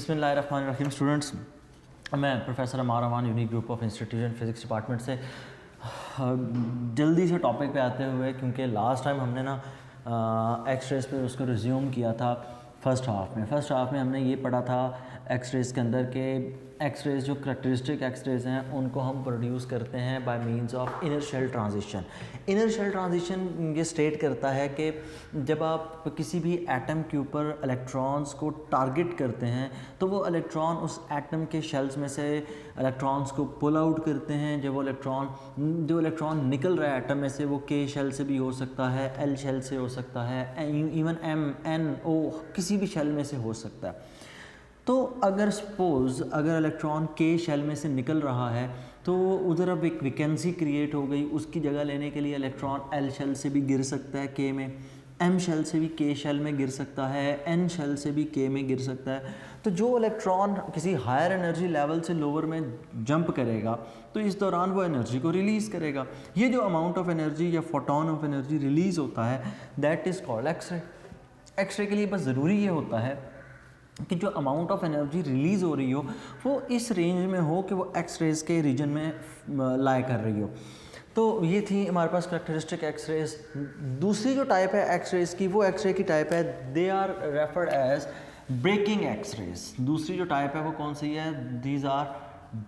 बिस्मिल्लाहिर्रहमानिर्रहीम। स्टूडेंट्स, मैं professor Amar Aman unique group of institution physics department से जल्दी से टॉपिक पे आते हुए, क्योंकि लास्ट टाइम हमने ना एक्स रेज़ पे उसको रिज्यूम किया था फर्स्ट हाफ में हमने ये पढ़ा था एक्स रेज़ के अंदर के एक्स रेज़ जो करैक्टरिस्टिक एक्स रेज़ हैं उनको हम प्रोड्यूस करते हैं by means of inner shell transition. Inner shell transition ये स्टेट करता है कि जब आप किसी भी एटम के ऊपर इलेक्ट्रॉन्स को टारगेट करते हैं तो वो इलेक्ट्रॉन उस एटम के शेल्स में से इलेक्ट्रॉन्स को पुल आउट करते हैं। जब वो जो इलेक्ट्रॉन निकल रहा है एटम में से वो के शेल से भी हो सकता है, एल शेल से हो सकता है, इवन एम एन ओ किसी भी शेल में से हो सकता है। तो अगर इलेक्ट्रॉन के शेल में से निकल रहा है तो उधर अब एक वैकेंसी क्रिएट हो गई। उसकी जगह लेने के लिए इलेक्ट्रॉन एल शेल से भी गिर सकता है के में, एम शेल से भी के शेल में गिर सकता है, एन शेल से भी के में गिर सकता है। तो जो इलेक्ट्रॉन किसी हायर एनर्जी लेवल से लोअर में जंप करेगा तो इस दौरान वो एनर्जी को रिलीज़ करेगा। ये जो अमाउंट ऑफ एनर्जी या फोटोन ऑफ एनर्जी रिलीज़ होता है that is called X ray. X ray के लिए बस ज़रूरी ये होता है कि जो अमाउंट ऑफ एनर्जी रिलीज़ हो रही हो वो इस रेंज में हो कि वो एक्स रेज़ के रीजन में लाई कर रही हो। तो ये थी हमारे पास करैक्टरिस्टिक एक्स रेज़। दूसरी जो टाइप है एक्स रेज़ की, वो एक्स रे की टाइप है, they are referred as braking X rays. दूसरी जो टाइप है वो कौन सी है? These are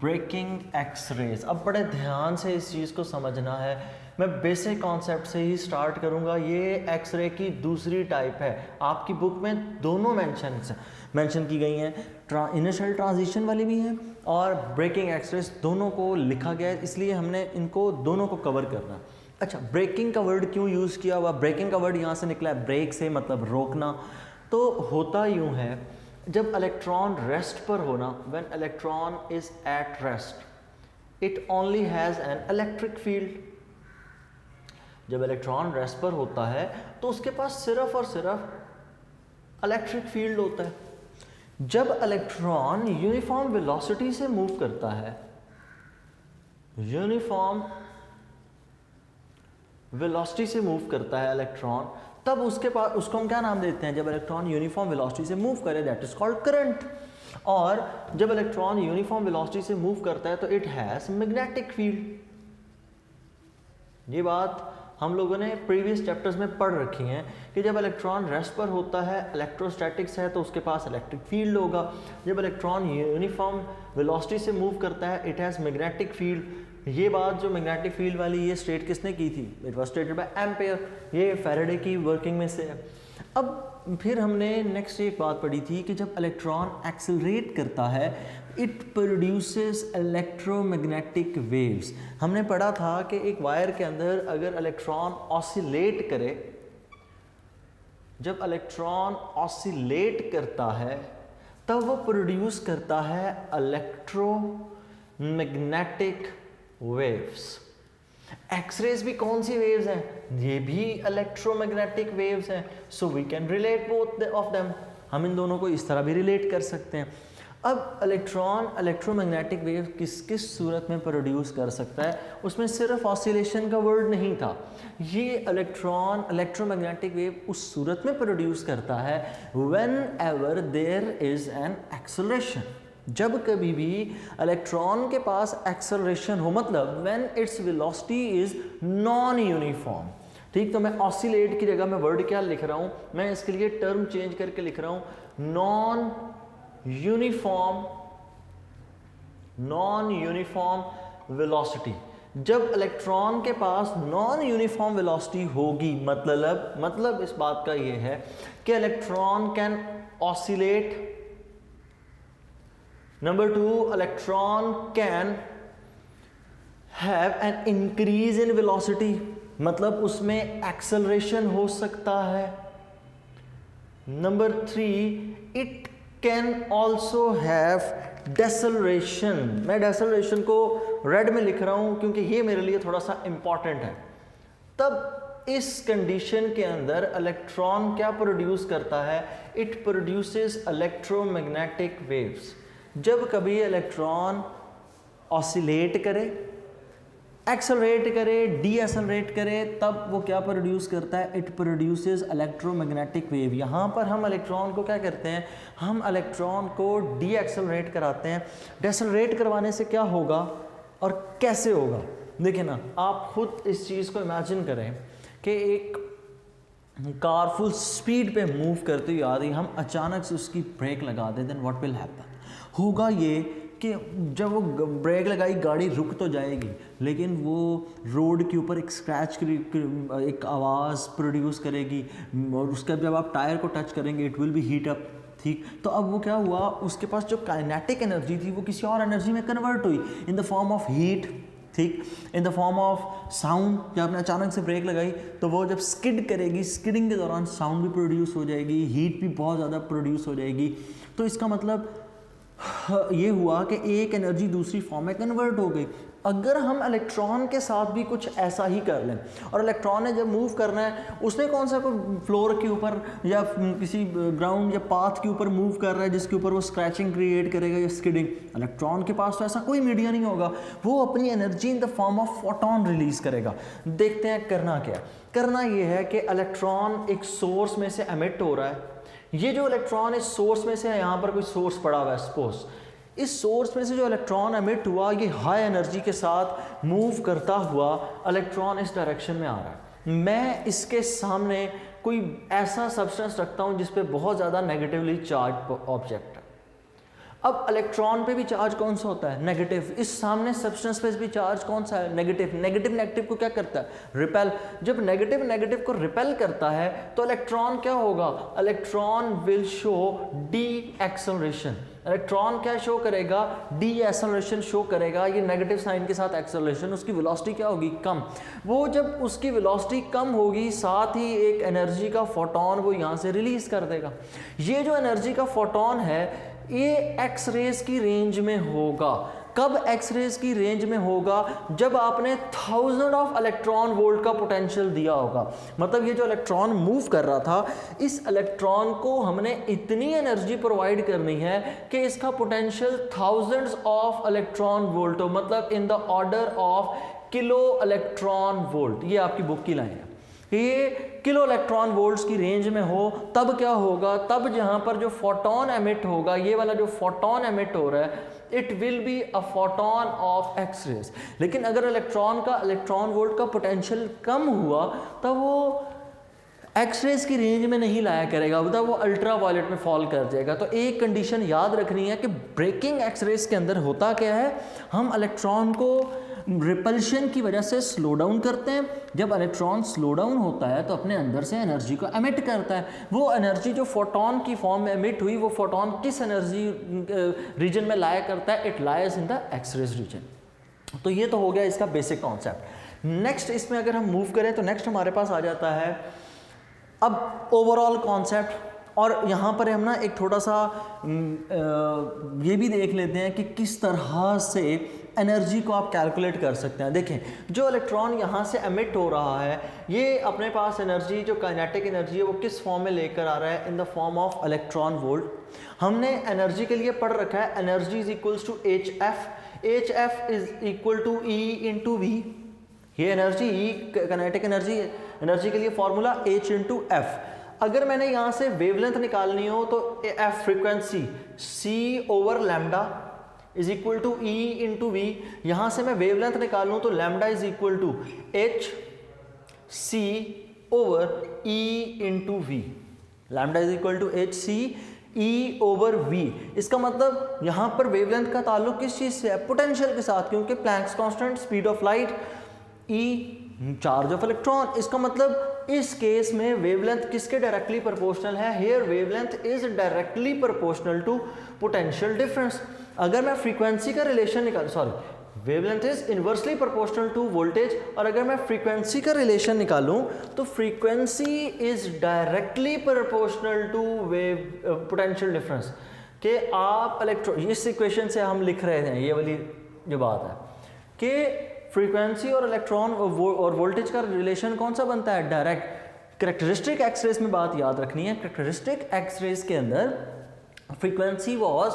braking X rays. अब बड़े ध्यान से इस चीज़ को समझना है, मैं बेसिक कॉन्सेप्ट से ही स्टार्ट करूंगा। ये एक्सरे की दूसरी टाइप है। आपकी बुक में दोनों मेंशन की गई हैं, इनिशियल ट्रांजिशन वाली भी हैं और ब्रेकिंग एक्सरेज, दोनों को लिखा गया है, इसलिए हमने इनको दोनों को कवर करना। अच्छा, ब्रेकिंग का वर्ड क्यों यूज़ किया हुआ? ब्रेकिंग का वर्ड यहाँ से निकला है ब्रेक से, मतलब रोकना। तो होता यूँ है, जब इलेक्ट्रॉन रेस्ट पर होना, when electron is at rest it only has an electric field. जब इलेक्ट्रॉन रेस्ट पर होता है तो उसके पास सिर्फ और सिर्फ इलेक्ट्रिक फील्ड होता है। जब इलेक्ट्रॉन यूनिफॉर्म वेलोसिटी से मूव करता है, यूनिफॉर्म वेलोसिटी से मूव करता है इलेक्ट्रॉन, तब उसके पास, उसको हम क्या नाम देते हैं? जब इलेक्ट्रॉन यूनिफॉर्म वेलोसिटी से मूव करे दैट इज कॉल्ड करंट। और जब इलेक्ट्रॉन यूनिफॉर्म वेलोसिटी से मूव करता है तो इट हैज मैग्नेटिक फील्ड। ये बात हम लोगों ने प्रीवियस चैप्टर्स में पढ़ रखी हैं कि जब इलेक्ट्रॉन रेस्ट पर होता है, इलेक्ट्रोस्टैटिक्स है, तो उसके पास इलेक्ट्रिक फील्ड होगा। जब इलेक्ट्रॉन यूनिफॉर्म वेलोसिटी से मूव करता है इट हैज़ मैग्नेटिक फील्ड। ये बात जो मैग्नेटिक फील्ड वाली ये स्टेट किसने की थी? It was stated by ampere. ये फैराडे की वर्किंग में से है। अब फिर हमने नेक्स्ट एक बात पढ़ी थी कि जब इलेक्ट्रॉन एक्सेलरेट करता है इट प्रोड्यूसेस इलेक्ट्रोमैग्नेटिक वेव्स। हमने पढ़ा था कि एक वायर के अंदर अगर इलेक्ट्रॉन ऑसिलेट करे, जब इलेक्ट्रॉन ऑसिलेट करता है तब वो प्रोड्यूस करता है इलेक्ट्रोमैग्नेटिक वेव्स। एक्सरेज भी कौन सी वेव्स हैं? ये भी इलेक्ट्रोमैग्नेटिक वेव्स हैं। So we can relate both of them. हम इन दोनों को इस तरह भी रिलेट कर सकते हैं। अब इलेक्ट्रॉन इलेक्ट्रोमैग्नेटिक वेव किस किस सूरत में प्रोड्यूस कर सकता है? उसमें सिर्फ ऑसिलेशन का वर्ड नहीं था। ये इलेक्ट्रॉन इलेक्ट्रोमैग्नेटिक वेव उस सूरत में प्रोड्यूस करता है whenever there is an acceleration. जब कभी भी इलेक्ट्रॉन के पास एक्सेलरेशन हो, मतलब when its velocity is non uniform. ठीक, तो मैं ऑसिलेट की जगह मैं वर्ड क्या लिख रहा हूँ? मैं इसके लिए टर्म चेंज करके लिख रहा हूँ नॉन यूनिफॉर्म वेलोसिटी। जब इलेक्ट्रॉन के पास नॉन यूनिफॉर्म वेलोसिटी होगी, मतलब इस बात का ये है कि electron can oscillate. Number 2, electron can have an increase in velocity, मतलब उसमें एक्सेलरेशन हो सकता है। Number 3, it can also have deceleration. मैं डेसेलरेशन को रेड में लिख रहा हूं क्योंकि ये मेरे लिए थोड़ा सा इंपॉर्टेंट है। तब इस कंडीशन के अंदर इलेक्ट्रॉन क्या प्रोड्यूस करता है? It produces electromagnetic waves. जब कभी इलेक्ट्रॉन ऑसिलेट करे एक्सेलरेट करे, डी एक्सेलरेट करे, तब वो क्या प्रोड्यूस करता है, इट प्रोड्यूसेस इलेक्ट्रोमैग्नेटिक वेव। यहाँ पर हम इलेक्ट्रॉन को क्या करते हैं, हम इलेक्ट्रॉन को डी एक्सेलरेट कराते हैं। डेसेलरेट करवाने से क्या होगा और कैसे होगा, देखिए ना, आप खुद इस चीज़ को इमेजिन करें कि एक कार फुल स्पीड पे मूव करती हुई आ रही, हम अचानक से उसकी ब्रेक लगा दें, देन व्हाट विल हैपन, होगा ये कि जब वो ब्रेक लगाई गाड़ी रुक तो जाएगी, लेकिन वो रोड के ऊपर एक स्क्रैच, एक आवाज़ प्रोड्यूस करेगी, और उसके जब आप टायर को टच करेंगे it will B heat up, ठीक। तो अब वो क्या हुआ, उसके पास जो काइनेटिक एनर्जी थी वो किसी और एनर्जी में कन्वर्ट हुई, in the form of heat, ठीक, in the form of sound. जब आपने अचानक से ब्रेक लगाई तो वो जब स्किड करेगी, स्किडिंग के दौरान साउंड भी प्रोड्यूस हो जाएगी, हीट भी बहुत ज़्यादा प्रोड्यूस हो जाएगी। तो इसका मतलब ये हुआ कि एक एनर्जी दूसरी फॉर्म में कन्वर्ट हो गई। अगर हम इलेक्ट्रॉन के साथ भी कुछ ऐसा ही कर लें, और इलेक्ट्रॉन ने जब मूव करना है, उसने कौन सा कोई फ्लोर के ऊपर या किसी ग्राउंड या पाथ के ऊपर मूव कर रहा है जिसके ऊपर वो स्क्रैचिंग क्रिएट करेगा या स्किडिंग, इलेक्ट्रॉन के पास तो ऐसा कोई मीडिया नहीं होगा, वो अपनी energy in the form of photon release करेगा। देखते हैं करना क्या, करना ये है कि इलेक्ट्रॉन एक सोर्स में से एमिट हो रहा है। ये जो इलेक्ट्रॉन इस सोर्स में से, यहाँ पर कोई सोर्स पड़ा हुआ है सपोज, इस सोर्स में से जो इलेक्ट्रॉन एमिट हुआ, ये हाई एनर्जी के साथ मूव करता हुआ इलेक्ट्रॉन इस डायरेक्शन में आ रहा है। मैं इसके सामने कोई ऐसा सब्सटेंस रखता हूँ जिस पे बहुत ज़्यादा नेगेटिवली चार्ज ऑब्जेक्ट है। अब इलेक्ट्रॉन पे भी चार्ज कौन सा होता है, नेगेटिव। इस सामने सब्सटेंस पे भी चार्ज कौन सा है, नेगेटिव। नेगेटिव नेगेटिव को क्या करता है, रिपेल। जब नेगेटिव नेगेटिव को रिपेल करता है तो इलेक्ट्रॉन क्या होगा, electron will show D acceleration. Electron क्या शो करेगा, डी एक्सेलरेशन शो करेगा। ये नेगेटिव साइन के साथ एक्सेलरेशन, उसकी वेलोसिटी क्या होगी, कम। वो जब उसकी वेलोसिटी कम होगी, साथ ही एक एनर्जी का फोटोन वो यहाँ से रिलीज कर देगा। ये जो एनर्जी का फोटोन है ये एक्स रेज की रेंज में होगा। कब एक्स रेज की रेंज में होगा, जब आपने 1000 ऑफ इलेक्ट्रॉन वोल्ट का पोटेंशियल दिया होगा। मतलब ये जो इलेक्ट्रॉन मूव कर रहा था, इस इलेक्ट्रॉन को हमने इतनी एनर्जी प्रोवाइड करनी है कि इसका potential thousands of electron volt हो, मतलब in the order of kilo electron volt. ये आपकी बुक की लाइन है, ये किलो इलेक्ट्रॉन वोल्ट्स की रेंज में हो। तब क्या होगा, तब जहां पर जो फोटोन एमिट होगा, ये वाला जो फोटोन एमिट हो रहा है, it will be a photon of X rays. लेकिन अगर इलेक्ट्रॉन का इलेक्ट्रॉन वोल्ट का पोटेंशियल कम हुआ तब वो एक्स रेज की रेंज में नहीं लाया करेगा, मतलब वो अल्ट्रा वायलेट में फॉल कर जाएगा। तो एक कंडीशन याद रखनी है कि ब्रेकिंग एक्स रेज के अंदर होता क्या है, हम इलेक्ट्रॉन को रिपल्शन की वजह से स्लो डाउन करते हैं। जब इलेक्ट्रॉन स्लो डाउन होता है तो अपने अंदर से एनर्जी को एमिट करता है। वो एनर्जी जो फोटोन की फॉर्म में एमिट हुई, वो फोटोन किस एनर्जी रीजन में लाया करता है, it lies in the X rays region. तो ये तो हो गया इसका बेसिक कॉन्सेप्ट। नेक्स्ट इसमें अगर हम मूव करें तो नेक्स्ट हमारे पास आ जाता है अब ओवरऑल कॉन्सेप्ट। और यहाँ पर हम ना एक थोड़ा सा ये भी देख लेते हैं कि किस तरह से एनर्जी को आप कैलकुलेट कर सकते हैं। देखें, जो इलेक्ट्रॉन यहाँ से एमिट हो रहा है, ये अपने पास एनर्जी जो काइनेटिक एनर्जी है वो किस फॉर्म में लेकर आ रहा है, in the form of electron volt. हमने एनर्जी के लिए पढ़ रखा है energy is equals to H F. H F is equal to E into V. ये एनर्जी, ई काइनेटिक एनर्जी के लिए फॉर्मूला H इंटू एफ। अगर मैंने यहाँ से वेवलेंथ निकालनी हो तो F frequency C over lambda is equal to E into V. यहाँ से मैं वेवलेंथ निकालूँ तो lambda is equal to H C over E into V. Lambda is equal to H C E over V। इसका मतलब यहाँ पर wavelength का ताल्लुक किस चीज़ से है, पोटेंशियल के साथ, क्योंकि Planck's constant, speed of light, E charge of electron. इसका मतलब इस केस में वेवलेंथ किसके डायरेक्टली प्रोपोर्शनल है, here wavelength is directly proportional to potential difference. अगर मैं फ्रीक्वेंसी का रिलेशन निकाल, sorry, wavelength is inversely proportional to voltage, और अगर मैं फ्रीक्वेंसी का रिलेशन निकालूं तो frequency is directly proportional to wave potential difference. कि आप इस इक्वेशन से हम लिख रहे हैं, ये वाली जो बात है कि फ्रीक्वेंसी और इलेक्ट्रॉन और वोल्टेज का रिलेशन कौन सा बनता है, डायरेक्ट। कैरेक्टरिस्टिक एक्स रेज में बात याद रखनी है, कैरेक्टरिस्टिक एक्स रेज के अंदर frequency was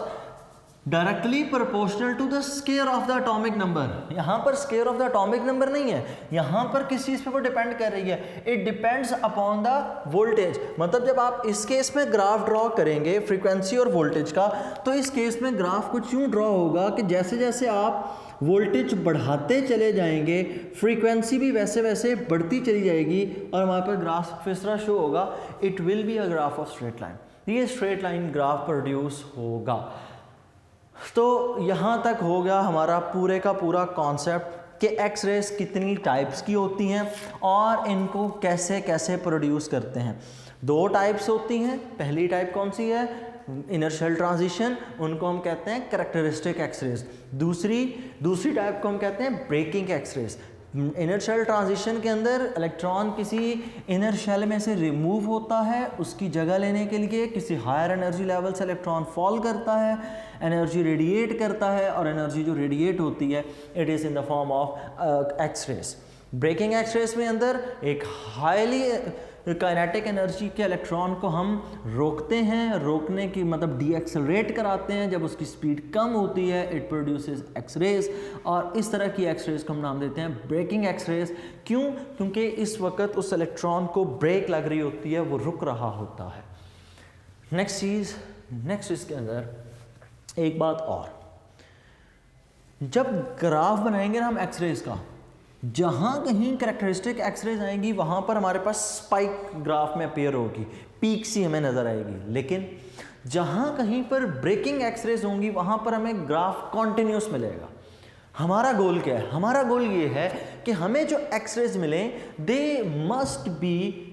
directly proportional to the square of the atomic number. यहाँ पर square of the atomic number नहीं है, यहाँ पर किस चीज़ पे वो डिपेंड कर रही है, it depends upon the voltage. मतलब जब आप इस केस में ग्राफ ड्रॉ करेंगे फ्रीक्वेंसी और वोल्टेज का, तो इस केस में ग्राफ कुछ यूँ ड्रॉ होगा कि जैसे जैसे आप वोल्टेज बढ़ाते चले जाएंगे फ्रीक्वेंसी भी वैसे वैसे बढ़ती चली जाएगी, और हमारे पास ग्राफ किस तरह शो होगा, it will be a graph of straight line. ये स्ट्रेट लाइन ग्राफ प्रोड्यूस होगा। तो यहाँ तक हो गया हमारा पूरे का पूरा कॉन्सेप्ट कि एक्स रेज कितनी टाइप्स की होती हैं और इनको कैसे कैसे प्रोड्यूस करते हैं। दो टाइप्स होती हैं। पहली टाइप कौन सी है, इनर्शियल ट्रांजिशन, उनको हम कहते हैं कैरेक्टरिस्टिक एक्स रेज। दूसरी टाइप को हम कहते हैं braking X rays. Inner transition के अंदर इलेक्ट्रॉन किसी इनर शेल में से रिमूव होता है, उसकी जगह लेने के लिए किसी हायर एनर्जी लेवल से इलेक्ट्रॉन फॉल करता है, एनर्जी रेडिएट करता है, और एनर्जी जो रेडिएट होती है it is in the form of X rays. Braking X rays में अंदर एक हाईली काइनेटिक एनर्जी के इलेक्ट्रॉन को हम रोकते हैं, रोकने की मतलब डीएक्सेलरेट कराते हैं। जब उसकी स्पीड कम होती है इट प्रोड्यूसेस एक्स रेज, और इस तरह की एक्स रेज को हम नाम देते हैं ब्रेकिंग एक्स रेज। क्यों? क्योंकि इस वक्त उस इलेक्ट्रॉन को ब्रेक लग रही होती है, वो रुक रहा होता है। नेक्स्ट इसके अंदर एक बात और, जब ग्राफ बनाएंगे ना हम एक्स रेज का, जहाँ कहीं कैरेक्टरिस्टिक एक्सरेज आएंगी वहाँ पर हमारे पास स्पाइक ग्राफ में अपीयर होगी, पीक सी हमें नज़र आएगी। लेकिन जहाँ कहीं पर ब्रेकिंग एक्सरेज होंगी वहाँ पर हमें ग्राफ कॉन्टिन्यूस मिलेगा। हमारा गोल क्या है? हमारा गोल ये है कि हमें जो एक्सरेज मिले दे मस्ट बी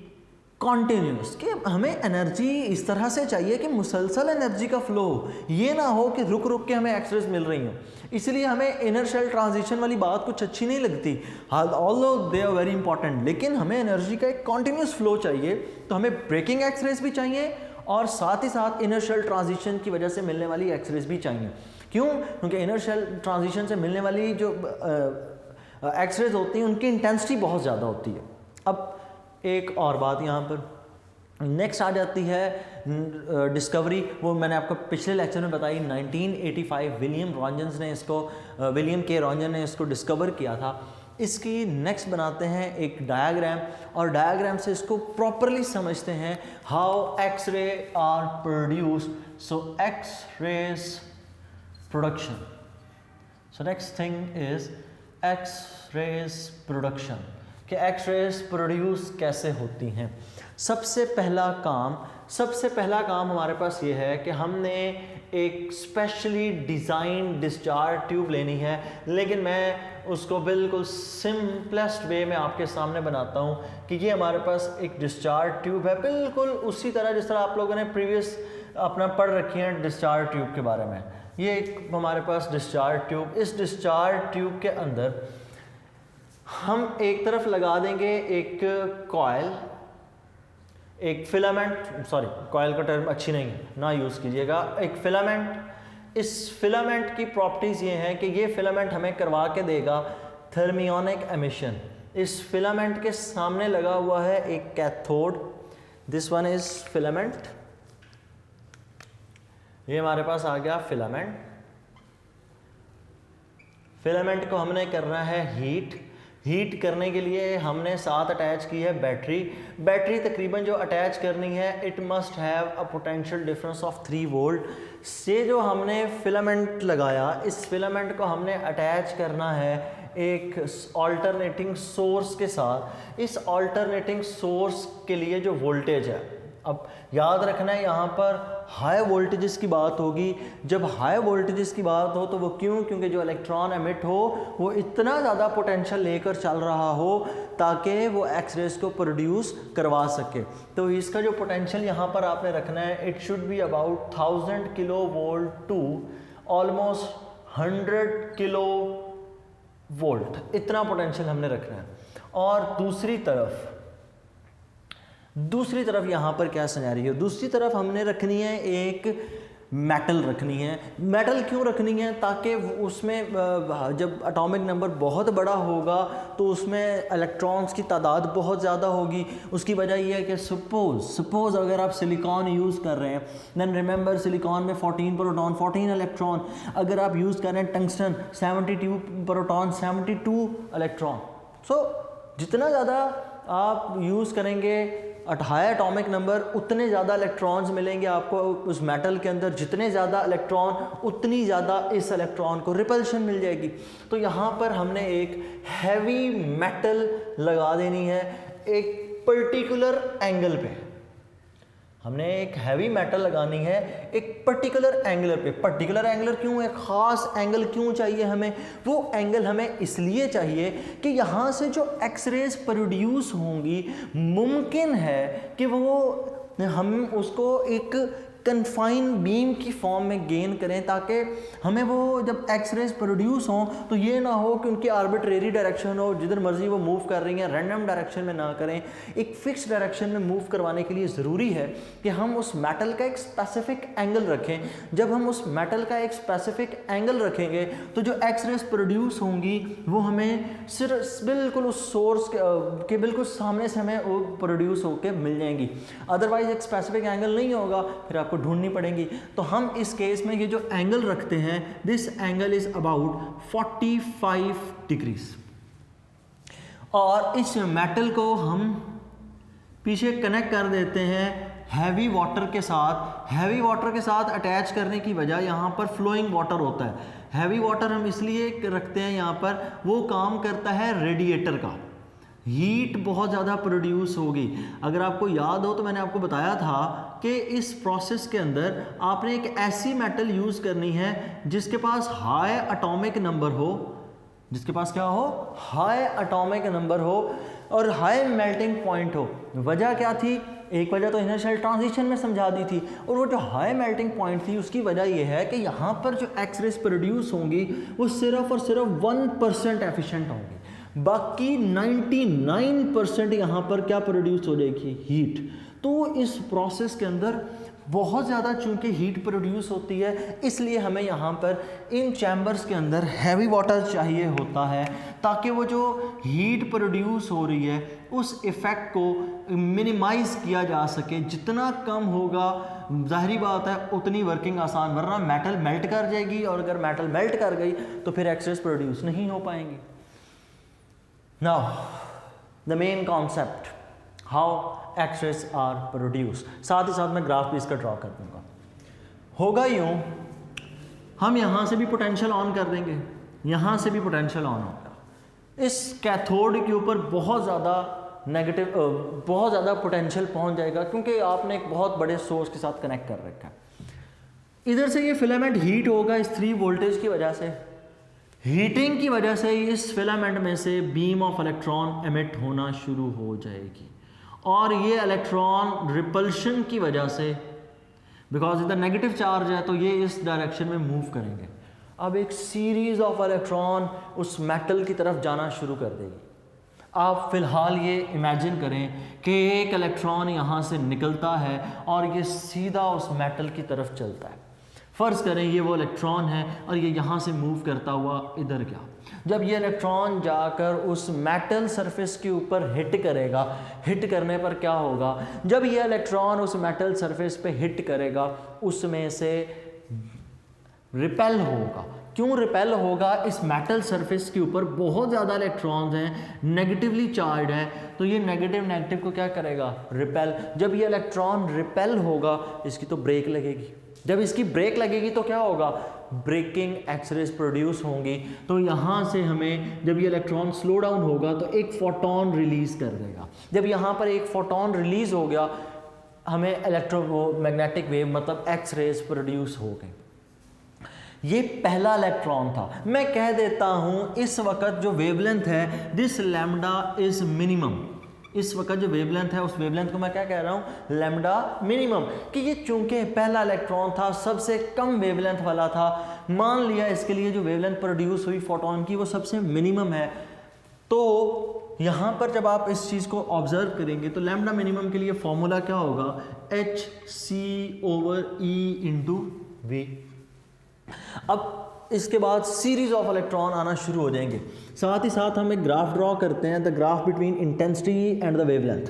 कॉन्टिन्यूस, कि हमें एनर्जी इस तरह से चाहिए कि मुसलसल एनर्जी का फ्लो हो, ये ना हो कि रुक रुक के हमें एक्सरेज मिल रही हो। इसलिए हमें इनर शेल ट्रांजिशन वाली बात कुछ अच्छी नहीं लगती, although they are very important, लेकिन हमें एनर्जी का एक कॉन्टिन्यूस फ्लो चाहिए। तो हमें ब्रेकिंग एक्सरेज भी चाहिए और साथ ही साथ इनर शेल ट्रांजिशन की वजह से मिलने वाली एक्सरेज भी चाहिए। क्यों? क्योंकि इनर शेल ट्रांजिशन से मिलने वाली जो एक्सरेज होती हैं उनकी इंटेंसिटी बहुत ज़्यादा होती है। अब एक और बात यहाँ पर नेक्स्ट आ जाती है डिस्कवरी, वो मैंने आपको पिछले लेक्चर में बताई। 1985 विलियम के रॉन्जन ने इसको डिस्कवर किया था। इसकी नेक्स्ट बनाते हैं एक डायग्राम, और डायग्राम से इसको प्रॉपरली समझते हैं how X ray are produce. So X rays production. So next thing is X rays production, कि एक्स रेज प्रोड्यूस कैसे होती हैं। सबसे पहला काम हमारे पास ये है कि हमने एक स्पेशली डिज़ाइन डिस्चार्ज ट्यूब लेनी है, लेकिन मैं उसको बिल्कुल सिंपलेस्ट वे में आपके सामने बनाता हूँ कि ये हमारे पास एक डिस्चार्ज ट्यूब है, बिल्कुल उसी तरह जिस तरह आप लोगों ने प्रीवियस अपना पढ़ रखी है डिस्चार्ज ट्यूब के बारे में। ये एक हमारे पास डिस्चार्ज ट्यूब, इस डिस्चार्ज ट्यूब के अंदर हम एक तरफ लगा देंगे एक कॉयल, एक फिलामेंट, सॉरी कॉयल का टर्म अच्छी नहीं है ना यूज़ कीजिएगा, एक फिलामेंट। इस फिलामेंट की प्रॉपर्टीज़ ये हैं कि ये फिलामेंट हमें करवा के देगा थर्मियोनिक एमिशन। इस फिलामेंट के सामने लगा हुआ है एक cathode, this one is filament, ये हमारे पास आ गया फिलामेंट। फिलामेंट को हमने करना है हीट करने के लिए हमने साथ अटैच की है बैटरी तकरीबन जो अटैच करनी है it must have a potential difference of 3 volt से। जो हमने फिलामेंट लगाया, इस फिलामेंट को हमने अटैच करना है एक ऑल्टरनेटिंग सोर्स के साथ। इस ऑल्टरनेटिंग सोर्स के लिए जो वोल्टेज है, अब याद रखना है यहाँ पर हाई वोल्टेजेस की बात होगी। जब हाई वोल्टेजेस की बात हो तो वो क्यों? क्योंकि जो इलेक्ट्रॉन एमिट हो वो इतना ज़्यादा पोटेंशियल लेकर चल रहा हो ताकि वो एक्सरेज को प्रोड्यूस करवा सके। तो इसका जो पोटेंशियल यहाँ पर आपने रखना है it should be about 1000 kilo volt to almost 100 kilo volt, इतना पोटेंशियल हमने रखना है। और दूसरी तरफ यहाँ पर क्या सिनेरियो, दूसरी तरफ हमने रखनी है एक मेटल रखनी है। मेटल क्यों रखनी है? ताकि उसमें जब एटॉमिक नंबर बहुत बड़ा होगा तो उसमें इलेक्ट्रॉन्स की तादाद बहुत ज़्यादा होगी। उसकी वजह यह है कि सपोज़ अगर आप सिलिकॉन यूज़ कर रहे हैं, देन रिमेंबर सिलिकॉन में 14 प्रोटॉन 14 इलेक्ट्रॉन। अगर आप यूज़ कर रहे हैं टंगस्टन 72 प्रोटॉन 72 इलेक्ट्रॉन। सो जितना ज़्यादा आप यूज़ करेंगे हाई एटॉमिक नंबर, उतने ज़्यादा इलेक्ट्रॉन्स मिलेंगे आपको उस मेटल के अंदर। जितने ज़्यादा इलेक्ट्रॉन उतनी ज़्यादा इस इलेक्ट्रॉन को रिपल्शन मिल जाएगी। तो यहाँ पर हमने एक हैवी मेटल लगा देनी है एक पर्टिकुलर एंगल पे। हमने एक हैवी मेटल लगानी है एक पर्टिकुलर एंगल पे। पर्टिकुलर एंगल क्यों? एक ख़ास एंगल क्यों चाहिए हमें? वो एंगल हमें इसलिए चाहिए कि यहाँ से जो एक्सरेज प्रोड्यूस होंगी, मुमकिन है कि वो हम उसको एक कन्फाइन बीम की फॉर्म में गेन करें, ताकि हमें वो जब एक्सरेज प्रोड्यूस हों तो ये ना हो कि उनकी आर्बिट्रेरी डायरेक्शन हो, जिधर मर्जी वो मूव कर रही हैं, रैंडम डायरेक्शन में ना करें। एक फिक्स डायरेक्शन में मूव करवाने के लिए ज़रूरी है कि हम उस मेटल का एक स्पेसिफिक एंगल रखें। जब हम उस मेटल का एक स्पेसिफिक एंगल रखेंगे तो जो एक्सरेज प्रोड्यूस होंगी वो हमें सिर्फ बिल्कुल उस सोर्स के बिल्कुल सामने से हमें वो प्रोड्यूस होकर मिल जाएंगी। अदरवाइज एक स्पेसिफिक एंगल नहीं होगा, फिर आपको ढूंढनी पड़ेंगी। तो हम इस केस में ये जो एंगल रखते हैं, this angle is about 45 degrees. और इस मेटल को हम पीछे कनेक्ट कर देते हैं हैवी वाटर के साथ। हैवी वाटर के साथ अटैच करने की वजह, यहाँ पर फ्लोइंग वाटर होता है। हैवी वाटर हम इसलिए रखते हैं यहाँ पर, वो काम करता है रेडिएटर का। हीट बहुत ज़्यादा प्रोड्यूस होगी। अगर आपको याद हो तो मैंने आपको बताया था कि इस प्रोसेस के अंदर आपने एक ऐसी मेटल यूज़ करनी है जिसके पास हाई एटॉमिक नंबर हो, जिसके पास क्या हो? हाई एटॉमिक नंबर हो और हाई मेल्टिंग पॉइंट हो। वजह क्या थी? एक वजह तो इनिशियल ट्रांजिशन में समझा दी थी, और वो जो हाई मेल्टिंग पॉइंट थी उसकी वजह यह है कि यहाँ पर जो एक्सरेज प्रोड्यूस होंगी वो सिर्फ और सिर्फ 1% एफिशिएंट होंगी। बाकी 99% यहाँ पर क्या प्रोड्यूस हो जाएगी? हीट। तो इस प्रोसेस के अंदर बहुत ज़्यादा चूंकि हीट प्रोड्यूस होती है, इसलिए हमें यहाँ पर इन चैम्बर्स के अंदर हैवी वाटर चाहिए होता है, ताकि वो जो हीट प्रोड्यूस हो रही है उस इफ़ेक्ट को मिनिमाइज़ किया जा सके। जितना कम होगा, ज़ाहिरी बात है, उतनी वर्किंग आसान, वरना मेटल मेल्ट कर जाएगी, और अगर मेटल मेल्ट कर गई तो फिर एक्सरेज प्रोड्यूस नहीं हो पाएंगी। Now, the main concept, how X-rays are produced। साथ ही साथ मैं ग्राफ भी इसका ड्रॉ कर दूंगा। होगा यूँ, हम यहाँ से भी पोटेंशियल ऑन कर देंगे, यहाँ से भी पोटेंशियल ऑन होगा। इस कैथोड के ऊपर बहुत ज़्यादा नेगेटिव, बहुत ज़्यादा पोटेंशियल पहुँच जाएगा, क्योंकि आपने एक बहुत बड़े सोर्स के साथ कनेक्ट कर रखा है। इधर से ये फिलामेंट हीट होगा इस 3 वोल्टेज की वजह से। हीटिंग की वजह से इस फिलामेंट में से बीम ऑफ इलेक्ट्रॉन एमिट होना शुरू हो जाएगी, और ये इलेक्ट्रॉन रिपल्शन की वजह से, बिकॉज इधर नेगेटिव चार्ज है तो ये इस डायरेक्शन में मूव करेंगे। अब एक सीरीज ऑफ इलेक्ट्रॉन उस मेटल की तरफ जाना शुरू कर देगी। आप फिलहाल ये इमेजिन करें कि एक इलेक्ट्रॉन यहाँ से निकलता है और ये सीधा उस मेटल की तरफ चलता है। फ़र्ज़ करें ये वो इलेक्ट्रॉन है और ये यहाँ से मूव करता हुआ इधर गया। जब ये इलेक्ट्रॉन जाकर उस मेटल सरफेस के ऊपर हिट करेगा, हिट करने पर क्या होगा? जब ये इलेक्ट्रॉन उस मेटल सरफेस पे हिट करेगा, उसमें से रिपेल होगा। क्यों रिपेल होगा? इस मेटल सरफेस के ऊपर बहुत ज़्यादा इलेक्ट्रॉन्स हैं, नेगेटिवली चार्ज है, तो ये नेगेटिव को क्या करेगा? रिपेल। जब ये इलेक्ट्रॉन रिपेल होगा, इसकी तो ब्रेक लगेगी। जब इसकी ब्रेक लगेगी तो क्या होगा? ब्रेकिंग एक्सरेज प्रोड्यूस होंगी। तो यहाँ से हमें, जब ये इलेक्ट्रॉन स्लो डाउन होगा तो एक फोटोन रिलीज कर देगा। जब यहाँ पर एक फोटोन रिलीज हो गया, हमें इलेक्ट्रोमैग्नेटिक वेव मतलब एक्सरेज प्रोड्यूस हो गई। ये पहला इलेक्ट्रॉन था। मैं कह देता हूँ इस वक्त जो वेवलेंथ है, दिस लैम्डा इज मिनिमम। इस वक्त जो वेवलेंथ है उस वेवलेंथ को मैं क्या कह रहा हूँ? Lambda minimum. कि ये चूंकि पहला इलेक्ट्रॉन था, सबसे कम वेवलेंथ वाला था, मान लिया इसके लिए जो वेवलेंथ प्रोड्यूस हुई फोटोन की वो सबसे मिनिमम है। तो यहाँ पर जब आप इस चीज़ को ऑब्जर्व करेंगे तो लैम्डा मिनिमम के लिए फॉर्मूला क्या होगा? HC/E × V। अब इसके बाद सीरीज ऑफ इलेक्ट्रॉन आना शुरू हो जाएंगे। साथ ही साथ हम एक ग्राफ ड्रॉ करते हैं, the graph between intensity and the wavelength.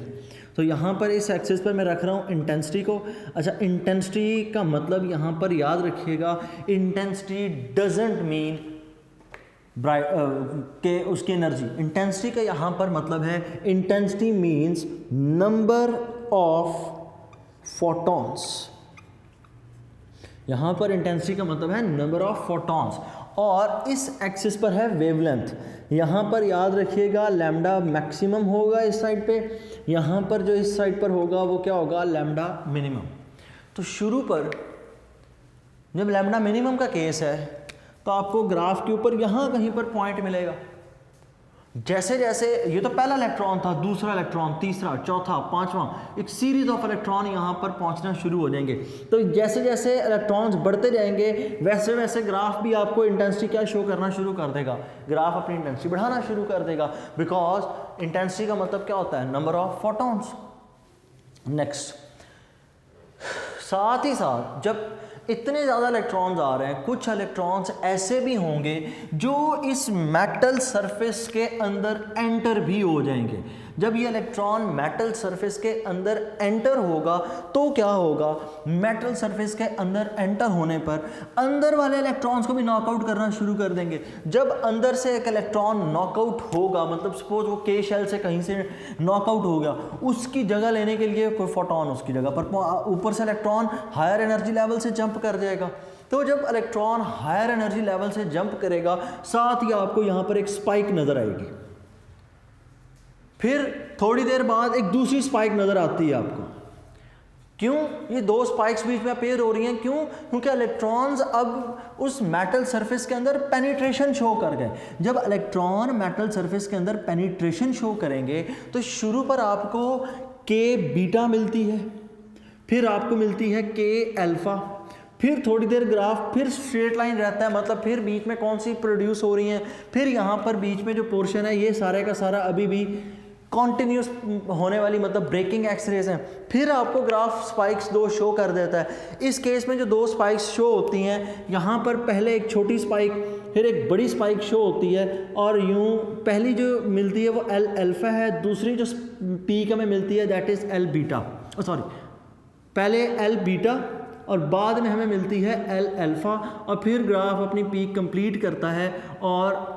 तो यहाँ पर इस एक्सिस पर मैं रख रहा हूँ इंटेंसिटी को। अच्छा, इंटेंसिटी का मतलब यहाँ पर याद रखिएगा, इंटेंसिटी डजेंट मीन के उसकी एनर्जी। इंटेंसिटी का यहाँ पर मतलब है, intensity means number of photons. यहाँ पर इंटेंसिटी का मतलब है नंबर ऑफ फोटॉन्स, और इस एक्सिस पर है वेवलेंथ। यहाँ पर याद रखिएगा लैम्डा मैक्सिमम होगा इस साइड पे, यहाँ पर जो इस साइड पर होगा वो क्या होगा, लैम्डा मिनिमम। तो शुरू पर जब लैम्डा मिनिमम का केस है तो आपको ग्राफ के ऊपर यहाँ कहीं पर पॉइंट मिलेगा। जैसे जैसे ये तो पहला इलेक्ट्रॉन था, दूसरा इलेक्ट्रॉन, तीसरा, चौथा, पांचवा, एक सीरीज ऑफ इलेक्ट्रॉन यहाँ पर पहुँचना शुरू हो जाएंगे। तो जैसे जैसे इलेक्ट्रॉन्स बढ़ते जाएंगे वैसे वैसे ग्राफ भी आपको इंटेंसिटी क्या शो करना शुरू कर देगा, ग्राफ अपनी इंटेंसिटी बढ़ाना शुरू कर देगा, बिकॉज इंटेंसिटी का मतलब क्या होता है, नंबर ऑफ फोटॉन्स। नेक्स्ट, साथ ही साथ जब इतने ज़्यादा इलेक्ट्रॉन्स आ रहे हैं, कुछ इलेक्ट्रॉन्स ऐसे भी होंगे जो इस मेटल सरफेस के अंदर एंटर भी हो जाएंगे। जब ये इलेक्ट्रॉन मेटल सरफेस के अंदर एंटर होगा तो क्या होगा, मेटल सरफेस के अंदर एंटर होने पर अंदर वाले इलेक्ट्रॉन्स को भी नॉकआउट करना शुरू कर देंगे। जब अंदर से एक इलेक्ट्रॉन नॉकआउट होगा, मतलब सपोज वो के शेल से कहीं से नॉकआउट हो गया, उसकी जगह लेने के लिए कोई फोटॉन उसकी जगह पर ऊपर से इलेक्ट्रॉन हायर एनर्जी लेवल से जंप कर जाएगा। तो जब इलेक्ट्रॉन हायर एनर्जी लेवल से जंप करेगा, साथ ही आपको यहाँ पर एक स्पाइक नजर आएगी, फिर थोड़ी देर बाद एक दूसरी स्पाइक नजर आती है आपको। क्यों ये दो स्पाइक्स बीच में अपेयर हो रही हैं, क्यों, क्योंकि इलेक्ट्रॉन्स अब उस मेटल सरफेस के अंदर पेनिट्रेशन शो कर गए। जब इलेक्ट्रॉन मेटल सरफेस के अंदर पेनिट्रेशन शो करेंगे तो शुरू पर आपको के बीटा मिलती है, फिर आपको मिलती है के अल्फा, फिर थोड़ी देर ग्राफ फिर स्ट्रेट लाइन रहता है, मतलब फिर बीच में कौन सी प्रोड्यूस हो रही हैं, फिर यहाँ पर बीच में जो पोर्शन है ये सारे का सारा अभी भी कॉन्टिन्यूस होने वाली मतलब ब्रेकिंग एक्सरेज हैं। फिर आपको ग्राफ स्पाइक्स दो शो कर देता है। इस केस में जो दो स्पाइक्स शो होती हैं, यहाँ पर पहले एक छोटी स्पाइक फिर एक बड़ी स्पाइक शो होती है, और यूँ पहली जो मिलती है वो एल अल्फा है, दूसरी जो पीक हमें मिलती है that is L beta, sorry पहले एल बीटा और बाद में हमें मिलती है एल अल्फा, और फिर ग्राफ अपनी पीक कंप्लीट करता है और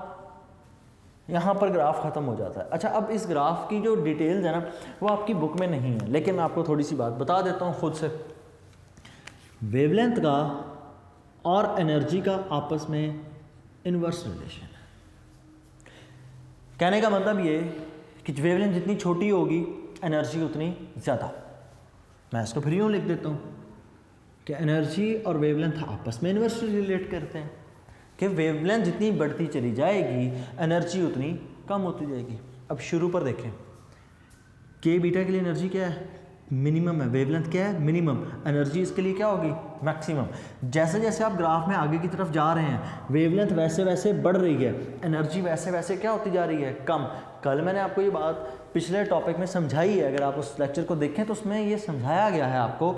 यहाँ पर ग्राफ ख़त्म हो जाता है। अच्छा, अब इस ग्राफ की जो डिटेल्स है ना वो आपकी बुक में नहीं है, लेकिन मैं आपको थोड़ी सी बात बता देता हूँ खुद से। वेवलेंथ का और एनर्जी का आपस में इन्वर्स रिलेशन है। कहने का मतलब ये कि वेवलेंथ जितनी छोटी होगी एनर्जी उतनी ज़्यादा। मैं इसको फिर यूँ लिख देता हूँ कि एनर्जी और वेवलेंथ आपस में इन्वर्सली रिलेट करते हैं, कि वेवलेंथ जितनी बढ़ती चली जाएगी एनर्जी उतनी कम होती जाएगी। अब शुरू पर देखें, के बीटा के लिए एनर्जी क्या है, मिनिमम है, वेवलेंथ क्या है, मिनिमम, एनर्जी इसके लिए क्या होगी, मैक्सिमम। जैसे जैसे आप ग्राफ में आगे की तरफ जा रहे हैं वेवलेंथ वैसे वैसे बढ़ रही है, एनर्जी वैसे वैसे क्या होती जा रही है, कम। कल मैंने आपको ये बात पिछले टॉपिक में समझाई है, अगर आप उस लेक्चर को देखें तो उसमें ये समझाया गया है आपको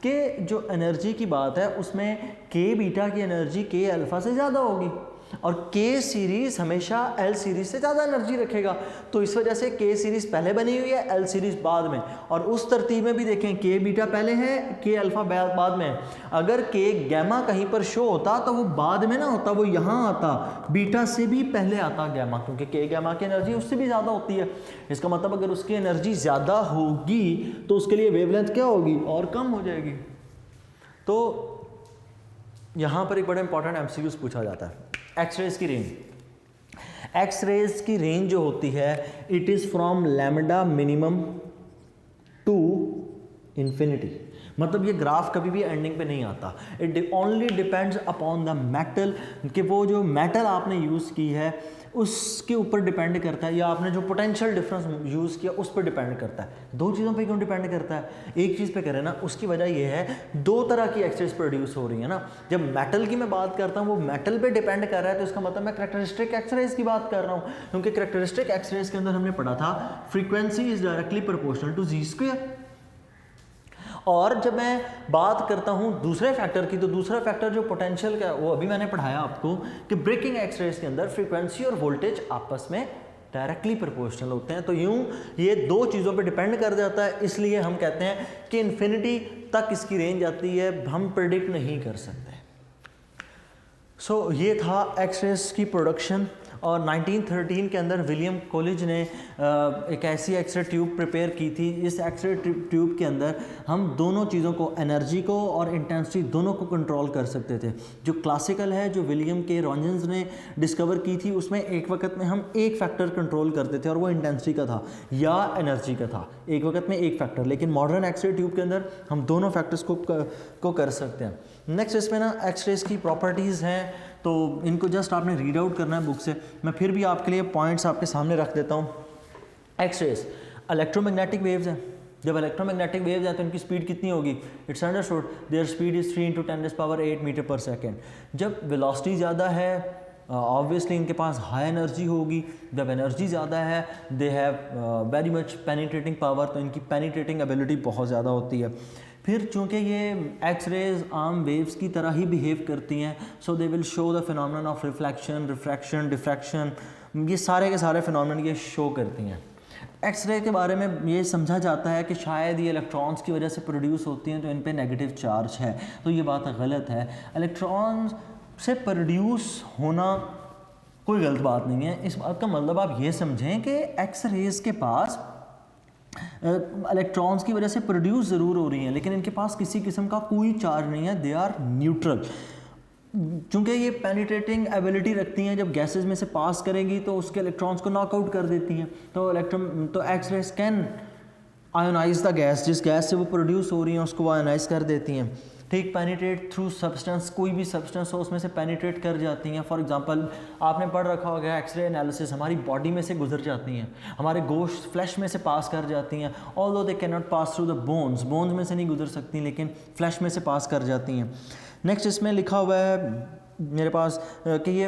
कि जो एनर्जी की बात है उसमें के बीटा की एनर्जी के अल्फा से ज़्यादा होगी, और के सीरीज़ हमेशा एल सीरीज़ से ज़्यादा एनर्जी रखेगा। तो इस वजह से के सीरीज़ पहले बनी हुई है, एल सीरीज़ बाद में। और उस तरतीब में भी देखें, के बीटा पहले है, के अल्फ़ा बाद में है। अगर के गैमा कहीं पर शो होता तो वो बाद में ना होता, वो यहाँ आता, बीटा से भी पहले आता गैमा, क्योंकि के गैमा की एनर्जी उससे भी ज़्यादा होती है। इसका मतलब अगर उसकी एनर्जी ज़्यादा होगी तो उसके लिए वेवलेंथ क्या होगी, और कम हो जाएगी। तो यहाँ पर एक बड़ा इंपॉर्टेंट एमसीक्यूज पूछा जाता है, एक्सरेज की रेंज। एक्सरेज की रेंज जो होती है it is from lambda minimum to infinity. मतलब ये ग्राफ कभी भी एंडिंग पे नहीं आता, it only depends upon the metal, कि वो जो मेटल आपने यूज़ की है उसके ऊपर डिपेंड करता है, या आपने जो पोटेंशियल डिफरेंस यूज़ किया उस पर डिपेंड करता है। दो चीज़ों पे क्यों डिपेंड करता है, एक चीज़ पे करें ना, उसकी वजह यह है दो तरह की एक्सरेज प्रोड्यूस हो रही है ना। जब मेटल की मैं बात करता हूँ वो मेटल पे डिपेंड कर रहा है, तो इसका मतलब मैं करैक्टरिस्टिक एक्सरेज की बात कर रहा हूँ, क्योंकि करैक्टरिस्टिक एक्सरेज के अंदर हमने पढ़ा था frequency is directly proportional to Z square, और जब मैं बात करता हूँ दूसरे फैक्टर की, तो दूसरा फैक्टर जो पोटेंशियल का, वो अभी मैंने पढ़ाया आपको कि ब्रेकिंग एक्स रेज के अंदर फ्रीक्वेंसी और वोल्टेज आपस में डायरेक्टली प्रोपोर्शनल होते हैं। तो यूं ये दो चीज़ों पे डिपेंड कर जाता है, इसलिए हम कहते हैं कि इन्फिनिटी तक इसकी रेंज आती है, हम प्रिडिक्ट नहीं कर सकते। ये था एक्स रेज की प्रोडक्शन। और 1913 के अंदर विलियम कॉलेज ने एक ऐसी एक्सरे ट्यूब प्रिपेयर की थी। इस एक्सरे ट्यूब के अंदर हम दोनों चीज़ों को, एनर्जी को और इंटेंसिटी दोनों को कंट्रोल कर सकते थे। जो क्लासिकल है, जो विलियम के रॉन्जन्स ने डिस्कवर की थी, उसमें एक वक्त में हम एक फैक्टर कंट्रोल करते थे और वो इंटेंसिटी का था या एनर्जी का था, एक वक्त में एक फैक्टर। लेकिन मॉडर्न एक्सरे ट्यूब के अंदर हम दोनों फैक्टर्स को कर सकते हैं। नेक्स्ट इसमें ना एक्सरेज की प्रॉपर्टीज़ हैं, तो इनको जस्ट आपने रीड आउट करना है बुक से। मैं फिर भी आपके लिए पॉइंट्स आपके सामने रख देता हूँ। एक्सरेज इलेक्ट्रोमैग्नेटिक वेव्स हैं। जब इलेक्ट्रोमैग्नेटिक वेव्स हैं तो इनकी स्पीड कितनी होगी? It's understood their speed is 3 × 10⁸ metre per second. जब वेलोसिटी ज़्यादा है, ऑब्वियसली इनके पास हाई एनर्जी होगी। जब एनर्जी ज़्यादा है, they have very much penetrating power, तो इनकी पेनिट्रेटिंग एबिलिटी बहुत ज़्यादा होती है। फिर चूँकि ये एक्स रेज आम वेव्स की तरह ही बिहेव करती हैं, so they will show the phenomenon of reflection, refraction, diffraction, ये सारे के सारे फिनोमेनन ये शो करती हैं। एक्सरे के बारे में ये समझा जाता है कि शायद ये इलेक्ट्रॉन्स की वजह से प्रोड्यूस होती हैं, तो इन पे नेगेटिव चार्ज है, तो ये बात गलत है। इलेक्ट्रॉन्स से प्रोड्यूस होना कोई गलत बात नहीं है। इस बात का मतलब आप ये समझें कि एक्स रेज के पास इलेक्ट्रॉन्स की वजह से प्रोड्यूस ज़रूर हो रही हैं, लेकिन इनके पास किसी किस्म का कोई चार्ज नहीं है, दे आर न्यूट्रल। चूँकि ये पेनिट्रेटिंग एबिलिटी रखती हैं, जब गैसेस में से पास करेंगी तो उसके इलेक्ट्रॉन्स को नॉकआउट कर देती हैं। तो X rays can ionise the gas, जिस गैस से वो प्रोड्यूस हो रही हैं उसको वो आयोनाइज कर देती हैं। ठीक, पेनिट्रेट थ्रू सब्सटेंस, कोई भी सब्सटेंस हो उसमें से पेनिट्रेट कर जाती हैं। फॉर एग्जांपल आपने पढ़ रखा होगा एक्सरे एनालिसिस, हमारी बॉडी में से गुजर जाती हैं, हमारे गोश्त फ्लैश में से पास कर जाती हैं। Although they can not pass through the bones में से नहीं गुजर सकती, लेकिन फ्लैश में से पास कर जाती हैं। नेक्स्ट इसमें लिखा हुआ है मेरे पास कि ये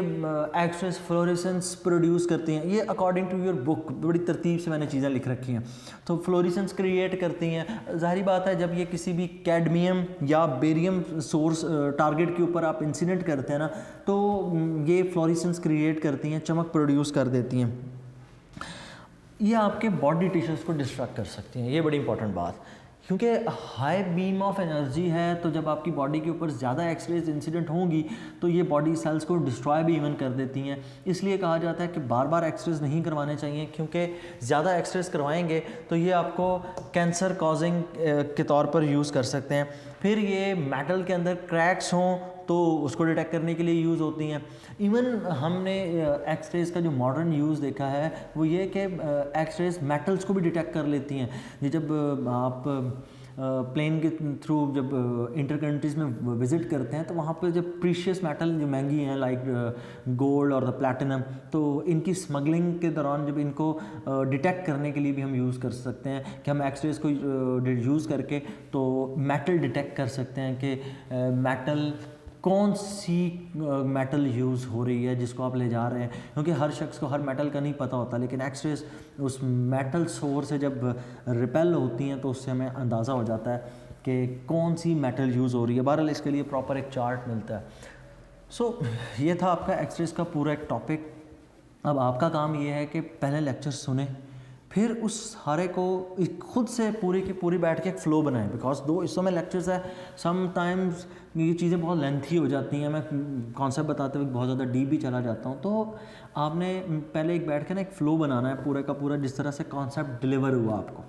एक्सरेज फ्लोरेसेंस प्रोड्यूस करती हैं। ये अकॉर्डिंग टू योर बुक बड़ी तरतीब से मैंने चीज़ें लिख रखी हैं। तो फ्लोरेसेंस क्रिएट करती हैं। ज़ाहिर बात है, जब ये किसी भी कैडमियम या बेरियम सोर्स टारगेट के ऊपर आप इंसिडेंट करते हैं ना, तो ये फ्लोरेसेंस क्रिएट करती हैं, चमक प्रोड्यूस कर देती हैं। ये आपके बॉडी टिश्यूज़ को डिस्ट्रैक्ट कर सकती हैं, ये बड़ी इंपॉर्टेंट बात, क्योंकि हाई बीम ऑफ एनर्जी है। तो जब आपकी बॉडी के ऊपर ज़्यादा एक्सरेज इंसिडेंट होंगी तो ये बॉडी सेल्स को डिस्ट्रॉय भी इवन कर देती हैं। इसलिए कहा जाता है कि बार बार एक्सरेज नहीं करवाने चाहिए, क्योंकि ज़्यादा एक्सरेज करवाएंगे तो ये आपको कैंसर कॉजिंग के तौर पर यूज़ कर सकते हैं। फिर ये मेटल के अंदर क्रैक्स हों तो उसको डिटेक्ट करने के लिए यूज़ होती हैं। इवन हमने एक्सरेज का जो मॉडर्न यूज़ देखा है वो ये कि एक्सरेज मेटल्स को भी डिटेक्ट कर लेती हैं। ये जब आप प्लेन के थ्रू जब इंटर कंट्रीज़ में विज़िट करते हैं तो वहाँ पे जब प्रीशियस मेटल जो महंगी हैं लाइक गोल्ड और द प्लैटिनम, तो इनकी स्मगलिंग के दौरान जब इनको डिटेक्ट करने के लिए भी हम यूज़ कर सकते हैं कि हम एक्सरेज को यूज़ करके तो मेटल डिटेक्ट कर सकते हैं कि मेटल कौन सी मेटल यूज़ हो रही है जिसको आप ले जा रहे हैं, क्योंकि हर शख्स को हर मेटल का नहीं पता होता। लेकिन एक्सरेज उस मेटल सोर्स से जब रिपेल होती हैं तो उससे हमें अंदाज़ा हो जाता है कि कौन सी मेटल यूज़ हो रही है। बहरहाल इसके लिए प्रॉपर एक चार्ट मिलता है। ये था आपका एक्सरेज का पूरा एक टॉपिक। अब आपका काम ये है कि पहले लेक्चर सुने, फिर उस सारे को खुद से पूरी की पूरी बैठ के एक फ़्लो बनाएं, बिकॉज 2 हिस्सों में लेक्चर्स है। समटाइम्स ये चीज़ें बहुत लेंथी हो जाती हैं, मैं कॉन्सेप्ट बताते हुए बहुत ज़्यादा डीप भी चला जाता हूँ। तो आपने पहले एक बैठ के ना एक फ़्लो बनाना है पूरे का पूरा, जिस तरह से कॉन्सेप्ट डिलीवर हुआ आपको।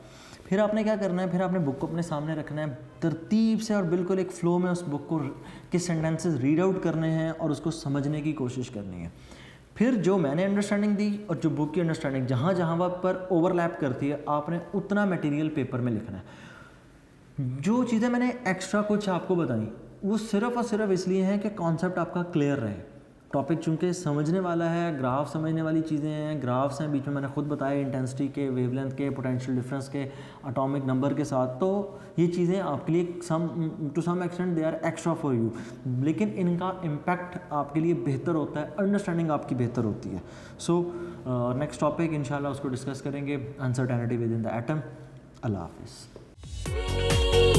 फिर आपने क्या करना है, फिर आपने बुक को अपने सामने रखना है तरतीब से और बिल्कुल एक फ़्लो में उस बुक को के सेंटेंसेस रीड आउट करने हैं और उसको समझने की कोशिश करनी है। फिर जो मैंने अंडरस्टैंडिंग दी और जो बुक की अंडरस्टैंडिंग जहाँ जहाँ वहाँ पर ओवरलैप करती है, आपने उतना मटेरियल पेपर में लिखना है। जो चीज़ें मैंने एक्स्ट्रा कुछ आपको बताई वो सिर्फ़ और सिर्फ इसलिए है कि कॉन्सेप्ट आपका क्लियर रहे। टॉपिक चूँकि समझने वाला है, ग्राफ समझने वाली चीज़ें हैं, ग्राफ्स हैं, बीच में मैंने खुद बताया इंटेंसिटी के, वेवलेंथ के, पोटेंशियल डिफरेंस के, एटॉमिक नंबर के साथ। तो ये चीज़ें आपके लिए to some extent they are extra for you, लेकिन इनका इम्पैक्ट आपके लिए बेहतर होता है, अंडरस्टैंडिंग आपकी बेहतर होती है। नेक्स्ट टॉपिक इंशाल्लाह उसको डिस्कस करेंगे, uncertainty within the atom. अल्लाह हाफिज़।